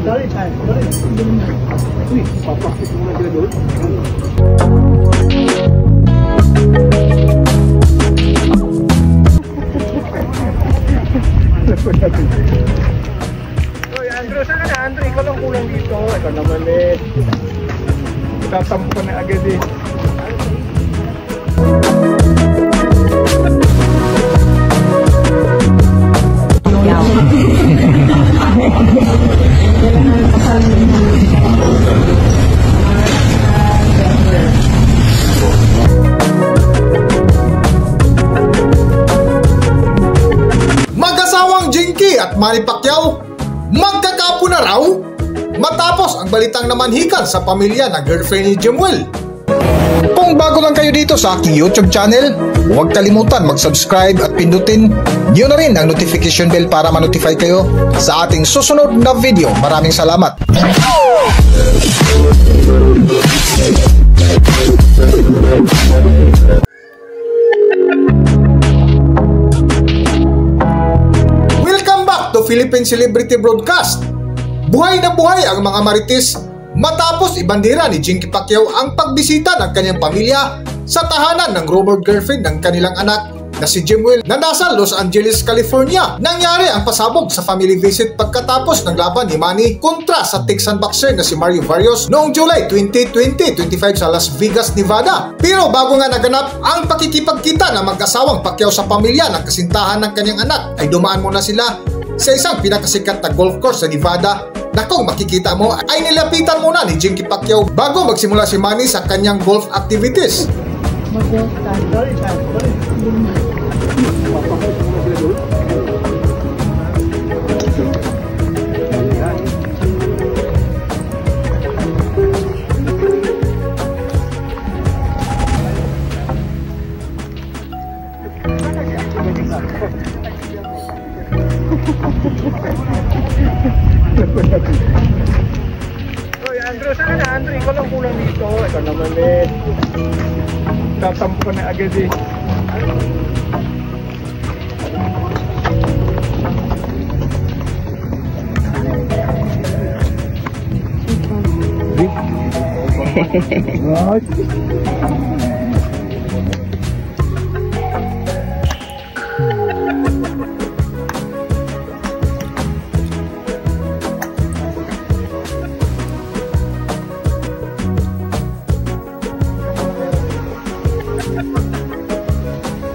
Dali tayo. Uy, papakit muna sila doon. Uy, Andrew, saan ka na? Andrew, ikaw lang kulang dito. Ikaw naman eh. Tatampo ka na agad eh. Mag-asawang Jinky at Manny Pacquiao magkakapo na raw matapos ang balitang namanhikan sa pamilya ng girlfriend ni Jemuel. Kung bago lang kayo dito sa aking YouTube channel, huwag kalimutan mag-subscribe at pindutin niyo na rin ang notification bell para ma-notify kayo sa ating susunod na video. Maraming salamat! Welcome back to Philippine Celebrity Broadcast. Buhay na buhay ang mga marites matapos ibandera ni Jinky Pacquiao ang pagbisita ng kanyang pamilya sa tahanan ng rumored girlfriend ng kanilang anak na si Jemuel na nasa Los Angeles, California. Nangyari ang pasabog sa family visit pagkatapos ng laban ni Manny kontra sa Texan boxer na si Mario Barrios noong July 2025 sa Las Vegas, Nevada. Pero bago nga naganap ang pakikipagkita ng mag-asawang Pacquiao sa pamilya ng kasintahan ng kanyang anak, ay dumaan muna sila sa isang pinakasikat na golf course sa Nevada na kung makikita mo ay nilapitan muna ni Jinky Pacquiao bago magsimula si Manny sa kanyang golf activities. Uy, Andrew, saan ka na? Andrew, ikaw lang kulang dito. Ikaw naman eh. Tatampo ka na agad eh.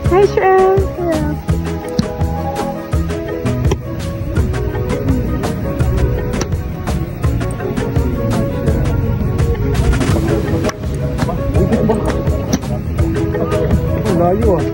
Hi, Shreya. Layo ah.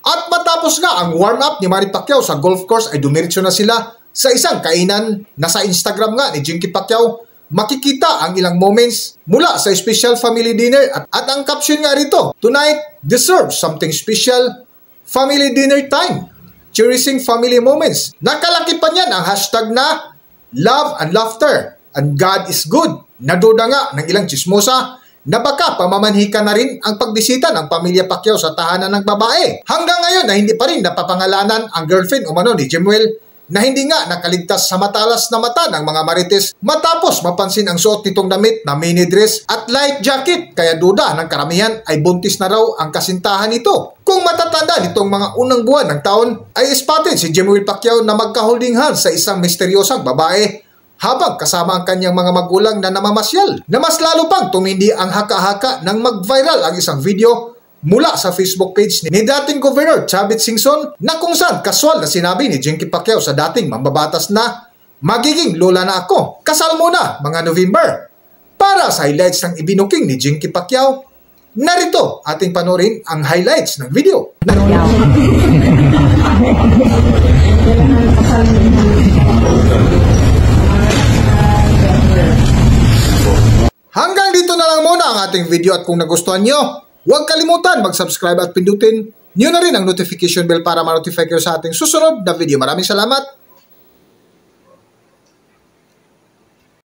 At matapos nga ang warm-up ni Manny Pacquiao sa golf course ay dumiretso na sila sa isang kainan na sa Instagram nga ni Jinky Pacquiao. Makikita ang ilang moments mula sa special family dinner at ang caption nga rito, "Tonight deserves something special, family dinner time, cherishing family moments." Nakalaki pa niyan ang hashtag na love and laughter and God is good. Naduda nga ng ilang chismosa na baka pamamanhika na rin ang pagbisita ng pamilya Pacquiao sa tahanan ng babae. Hanggang ngayon na hindi pa rin napapangalanan ang girlfriend umano ni Jemuel na hindi nga nakaligtas sa matalas na mata ng mga marites matapos mapansin ang suot nitong damit na mini dress at light jacket, kaya duda ng karamihan ay buntis na raw ang kasintahan nito. Kung matatanda nitong mga unang buwan ng taon ay spotted si Jemuel Pacquiao na magka-holding hands sa isang misteryosang babae habang kasama ang kanyang mga magulang na namamasyal, na mas lalo pang tumindi ang haka-haka nang mag-viral ang isang video mula sa Facebook page ni dating Governor Chavit Singson na kung saan kaswal na sinabi ni Jinky Pacquiao sa dating mambabatas na magiging lola na ako, kasal muna mga November. Para sa highlights ng ibinuking ni Jinky Pacquiao, narito ating panoorin ang highlights ng video. Hanggang dito na lang muna ang ating video at kung nagustuhan nyo, huwag kalimutan mag-subscribe at pindutin nyo na rin ang notification bell para ma-notify kayo sa ating susunod na video. Maraming salamat!